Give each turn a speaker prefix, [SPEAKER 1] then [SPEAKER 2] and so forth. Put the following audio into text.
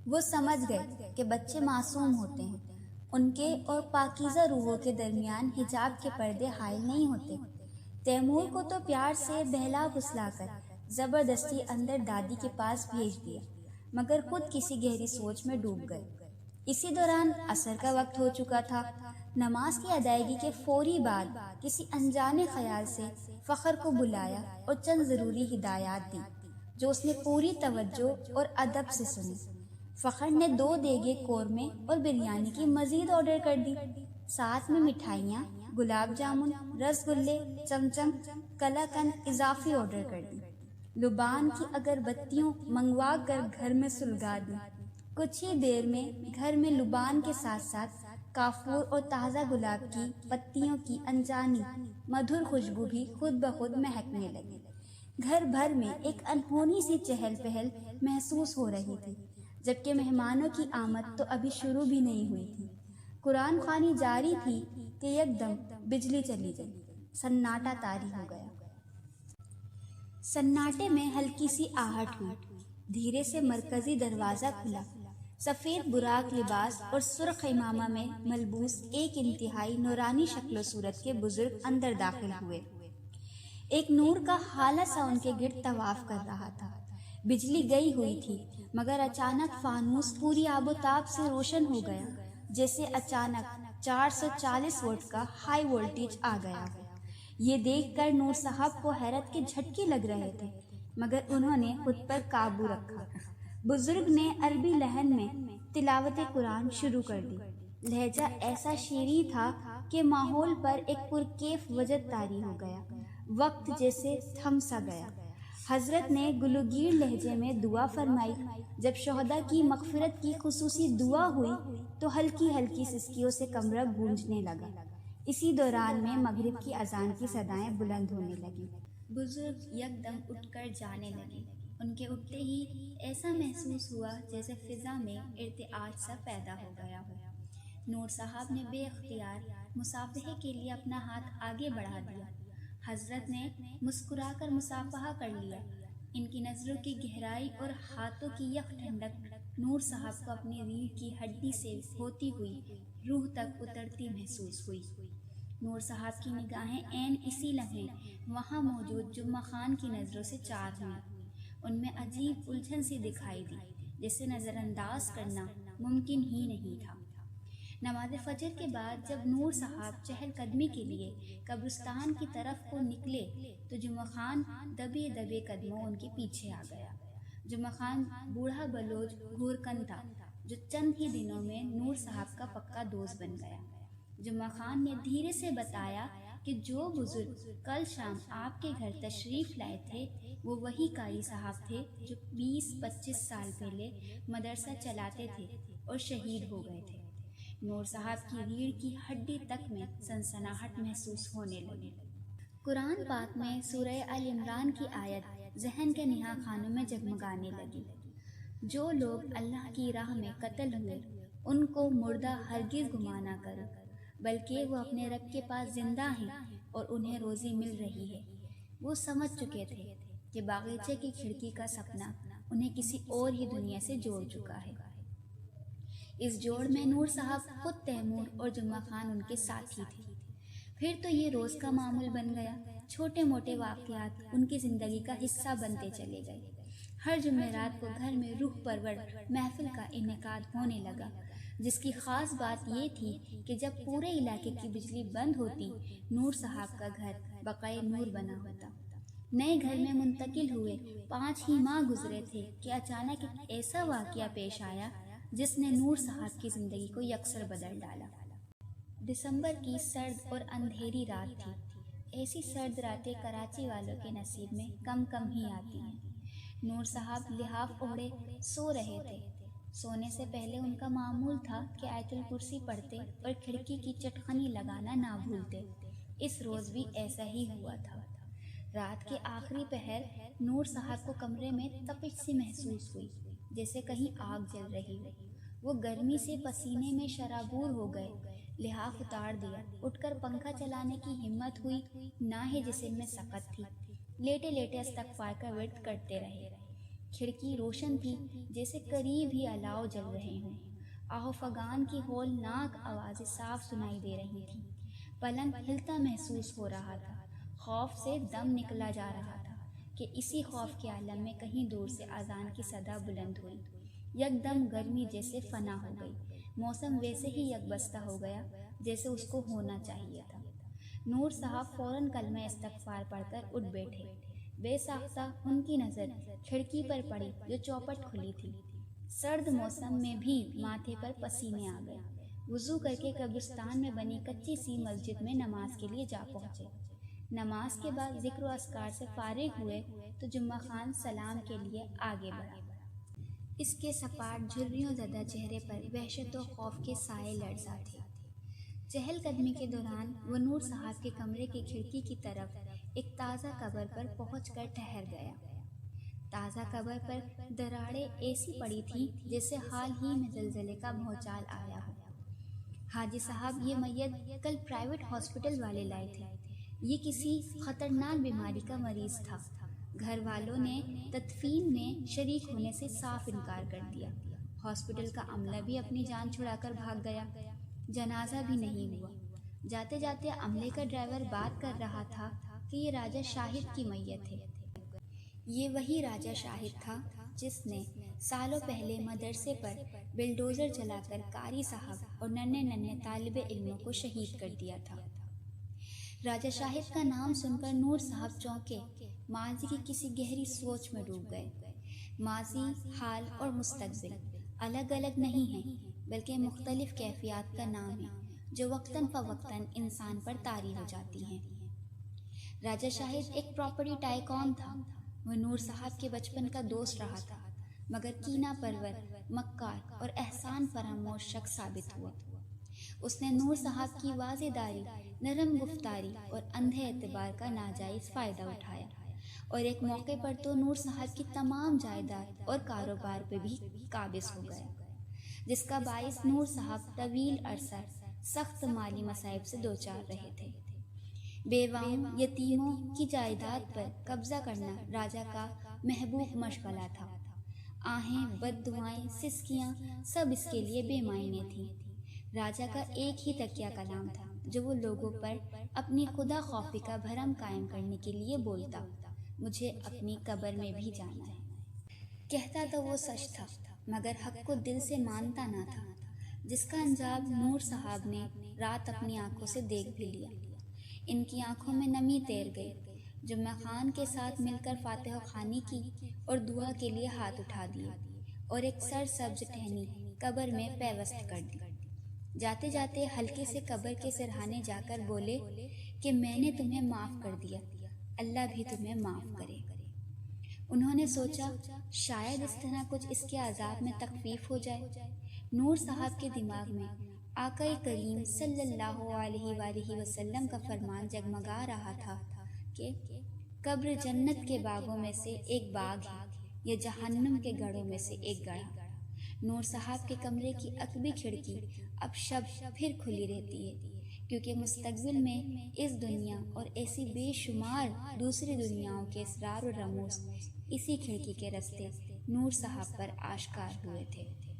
[SPEAKER 1] وہ سمجھ گئے کہ بچے معصوم ہوتے ہیں، ان کے اور پاکیزہ روحوں کے درمیان حجاب کے پردے حائل نہیں ہوتے۔ تیمور کو تو پیار سے بہلا پھسلا کر زبردستی اندر دادی کے پاس بھیج دیا، مگر خود کسی گہری سوچ میں ڈوب گئے۔ اسی دوران عصر کا وقت ہو چکا تھا۔ نماز کی ادائیگی کے فوری بعد کسی انجانے خیال سے فخر کو بلایا اور چند ضروری ہدایات دی جو اس نے پوری توجہ اور ادب سے سنی۔ فخر نے 2 دیگے قورمے اور بریانی کی مزید آرڈر کر دی، ساتھ میں مٹھائیاں، گلاب جامن، رس گلے، چمچم، قلاقند اضافی آرڈر کر دی۔ لبان کی اگربتیوں منگوا کر گھر میں سلگا دی۔ کچھ ہی دیر میں گھر میں لبان کے ساتھ ساتھ کافور اور تازہ گلاب کی پتیوں کی انجانی مدھر خوشبو بھی خود بخود مہکنے لگی۔ گھر بھر میں ایک انہونی سی چہل پہل محسوس ہو رہی تھی، جبکہ مہمانوں کی آمد تو ابھی شروع بھی نہیں ہوئی تھی۔ قرآن خوانی جاری تھی کہ یکدم بجلی چلی گئی، سناٹا طاری ہو گیا۔ سناٹے میں ہلکی سی آہٹ ہوئی، دھیرے سے مرکزی دروازہ کھلا۔ سفید براق لباس اور سرخ عمامہ میں ملبوس ایک انتہائی نورانی شکل و صورت کے بزرگ اندر داخل ہوئے۔ ایک نور کا حالہ سا ان کے گرد طواف کر رہا تھا۔ بجلی گئی ہوئی تھی، مگر اچانک فانوس پوری آب و تاب سے روشن ہو گیا، جیسے اچانک 440 وولٹ کا ہائی وولٹیج آ گیا ہو۔ یہ دیکھ کر نور صاحب کو حیرت کے جھٹکے لگ رہے تھے، مگر انہوں نے خود پر قابو رکھا۔ بزرگ نے عربی لہن میں تلاوت قرآن شروع کر دی۔ لہجہ ایسا شیریں تھا کہ ماحول پر ایک پرکیف وجد طاری ہو گیا، وقت جیسے تھم سا گیا۔ حضرت نے گلوگیر لہجے میں دعا فرمائی۔ جب شہداء کی مغفرت کی خصوصی دعا ہوئی تو ہلکی ہلکی سسکیوں سے کمرہ گونجنے لگا۔ اسی دوران میں مغرب کی اذان کی صدائیں بلند ہونے لگیں۔ بزرگ یکدم اٹھ کر جانے لگے۔ ان کے اٹھتے ہی ایسا محسوس ہوا جیسے فضا میں ارتعاش سا پیدا ہو گیا ہو۔ نور صاحب نے بے اختیار مصافحے کے لیے اپنا ہاتھ آگے بڑھا دیا۔ حضرت نے مسکرا کر مصافحہ کر لیا۔ ان کی نظروں کی گہرائی اور ہاتھوں کی یک ٹھنڈک نور صاحب کو اپنی ریڑھ کی ہڈی سے ہوتی ہوئی روح تک اترتی محسوس ہوئی۔ نور صاحب کی نگاہیں عین اسی لمحے وہاں موجود جمعہ خان کی نظروں سے چار ہوئیں۔ ان میں عجیب الجھن سی دکھائی دی، جسے نظر انداز کرنا ممکن ہی نہیں تھا۔ نماز فجر کے بعد جب نور صاحب چہل قدمی کے لیے قبرستان کی طرف کو نکلے تو جمعہ خان دبے دبے قدموں ان کے پیچھے آ گیا۔ جمعہ خان بوڑھا بلوچ گورکن تھا، جو چند ہی دنوں میں نور صاحب کا پکا دوست بن گیا۔ جمعہ خان نے دھیرے سے بتایا کہ جو بزرگ کل شام آپ کے گھر تشریف لائے تھے وہ وہی قاری صاحب تھے جو 20-25 سال پہلے مدرسہ چلاتے تھے اور شہید ہو گئے تھے۔ نور صاحب کی ریڑھ کی ہڈی تک میں سنسناہٹ محسوس ہونے لگی۔ قرآن پاک میں سورہ آل عمران کی آیت ذہن کے نہا خانوں میں جگمگانے لگی۔ جو لوگ اللہ کی راہ میں قتل ہوئے ان کو مردہ ہرگز گماں نہ کرو، بلکہ وہ اپنے رب کے پاس زندہ ہیں اور انہیں روزی مل رہی ہے۔ وہ سمجھ چکے تھے کہ باغیچے کی کھڑکی کا سپنا انہیں کسی اور ہی دنیا سے جوڑ چکا ہے۔ اس جوڑ میں نور صاحب خود تیمور اور جمعہ خان ان کے ساتھی تھے۔ پھر تو یہ روز کا معمول بن گیا۔ چھوٹے موٹے واقعات ان کی زندگی کا حصہ بنتے چلے گئے۔ ہر جمعرات کو گھر میں روح پرور محفل کا انعقاد ہونے لگا، جس کی خاص بات یہ تھی کہ جب پورے علاقے کی بجلی بند ہوتی نور صاحب کا گھر بقائے نور بنا ہوتا۔ نئے گھر میں منتقل ہوئے 5 ہی ماہ گزرے تھے کہ اچانک ایک ایسا واقعہ پیش آیا جس نے نور صاحب کی زندگی کو یکسر بدل ڈالا۔ دسمبر کی سرد اور اندھیری رات تھی۔ ایسی سرد راتیں کراچی والوں کے نصیب میں کم کم ہی آتی ہیں۔ نور صاحب لحاف اوڑھے سو رہے تھے۔ سونے سے پہلے ان کا معمول تھا کہ آیت الکرسی پڑھتے اور کھڑکی کی چٹخنی لگانا نہ بھولتے۔ اس روز بھی ایسا ہی ہوا تھا۔ رات کے آخری پہر نور صاحب کو کمرے میں تپش سی محسوس ہوئی، جیسے کہیں آگ جل رہی ہو۔ وہ گرمی سے پسینے میں شرابور ہو گئے۔ لحاف اتار دیا، اٹھ کر پنکھا چلانے کی ہمت ہوئی نہ ہی جسم میں سکت تھی۔ لیٹے لیٹے استغفار کا ورد کرتے رہے۔ کھڑکی روشن تھی جیسے قریب ہی الاؤ جل رہے ہوں۔ آہو فغان کی ہولناک آوازیں صاف سنائی دے رہی تھیں۔ پلنگ ہلتا محسوس ہو رہا تھا۔ خوف سے دم نکلا جا رہا تھا کہ اسی خوف کے عالم میں کہیں دور سے اذان کی صدا بلند ہوئی۔ یکدم گرمی جیسے فنا ہو گئی۔ موسم ویسے ہی یکبستہ ہو گیا جیسے اس کو ہونا چاہیے تھا۔ نور صاحب فوراً کلمہ استغفار پڑھ کر اٹھ بیٹھے۔ بے ساختہ ان کی نظر کھڑکی پر پڑی جو چوپٹ کھلی تھی۔ سرد موسم میں بھی ماتھے پر پسینے آ گئے۔ وضو کر کے قبرستان میں بنی کچی سی مسجد میں نماز کے لیے جا پہنچے۔ نماز کے بعد ذکر و اذکار سے فارغ ہوئے تو جمعہ خان سلام کے لیے آگے بڑھا۔ اس کے سپاٹ جھریوں زدہ چہرے پر وحشت و خوف کے سائے لرزاں تھے۔ چہل قدمی کے دوران وہ نور صاحب کے کمرے کی کھڑکی کی طرف ایک تازہ قبر پر پہنچ کر ٹھہر گیا۔ تازہ قبر پر دراڑیں ایسی پڑی تھیں جیسے حال ہی میں زلزلے کا بھونچال آیا ہو۔ حاجی صاحب، یہ میت کل پرائیویٹ ہاسپٹل والے لائے تھے۔ یہ کسی خطرناک بیماری کا مریض تھا۔ گھر والوں نے تدفین میں شریک ہونے سے صاف انکار کر دیا۔ ہاسپٹل کا عملہ بھی اپنی جان چھڑا کر بھاگ گیا۔ جنازہ بھی نہیں ہوا۔ جاتے جاتے عملے کا ڈرائیور بات کر رہا تھا کہ یہ راجہ شاہد کی میت ہے۔ یہ وہی راجہ شاہد تھا جس نے سالوں پہلے مدرسے پر بلڈوزر چلا کر قاری صاحب اور ننھے ننھے طالب علموں کو شہید کر دیا تھا۔ راجہ شاہد کا نام سن کر نور صاحب چونکے، ماضی کی کسی گہری سوچ میں ڈوب گئے۔ ماضی، حال اور مستقبل الگ الگ نہیں ہیں بلکہ مختلف کیفیات کا نام ہے جو وقتاً فوقتاً انسان پر طاری ہو جاتی ہیں۔ راجہ شاہد ایک پراپرٹی ٹائکون تھا۔ وہ نور صاحب کے بچپن کا دوست رہا تھا مگر کینہ پرور، مکار اور احسان فراموش شخص ثابت ہوا۔ اس نے نور صاحب کی واضح داری، نرم گفتاری اور اندھے اعتبار کا ناجائز فائدہ اٹھایا اور ایک موقع پر تو نور صاحب کی تمام جائیداد اور کاروبار پہ بھی قابض ہو گیا، جس کا باعث نور صاحب طویل عرصہ سخت مالی مصائب سے دوچار رہے تھے۔ بیواؤں، یتیموں کی جائیداد پر قبضہ کرنا راجہ کا محبوب مشغلہ تھا۔ آہیں، بد دعائیں، سسکیاں سب اس کے لیے بے معنی تھیں۔ راجہ کا ایک ہی تکیہ کلام تھا جو وہ لوگوں پر اپنی خدا خوفی کا بھرم قائم کرنے کے لیے بولتا: مجھے اپنی قبر میں بھی جانا ہے۔ کہتا تو وہ سچ تھا مگر حق کو دل سے مانتا نہ تھا، جس کا انجام نور صاحب نے رات اپنی آنکھوں سے دیکھ بھی لیا۔ ان کی آنکھوں میں نمی تیر گئی۔ جمعہ خان کے ساتھ مل کر فاتحہ خوانی کی اور دعا کے لیے ہاتھ اٹھا دیے اور ایک سرسبز ٹہنی قبر میں پیوست کر دی۔ جاتے جاتے ہلکے سے قبر کے سرہانے جا کر بولے کہ میں نے تمہیں معاف کر دیا، اللہ بھی تمہیں معاف کرے۔ انہوں نے سوچا شاید اس طرح کچھ اس کے عذاب میں تخفیف ہو جائے۔ نور صاحب کے دماغ میں آقا کریم صلی اللہ علیہ وآلہ وسلم کا فرمان جگمگا رہا تھا کہ قبر جنت کے باغوں میں سے ایک باغ ہے یا جہنم کے گڑھوں میں سے ایک گڑھا۔ نور صاحب کے کمرے کی عقبی کھڑکی اب شب پھر کھلی رہتی ہے کیونکہ مستقبل میں اس دنیا اور ایسی بے شمار دوسری دنیاؤں کے اسرار و رموز اسی کھڑکی کے رستے نور صاحب پر آشکار ہوئے تھے۔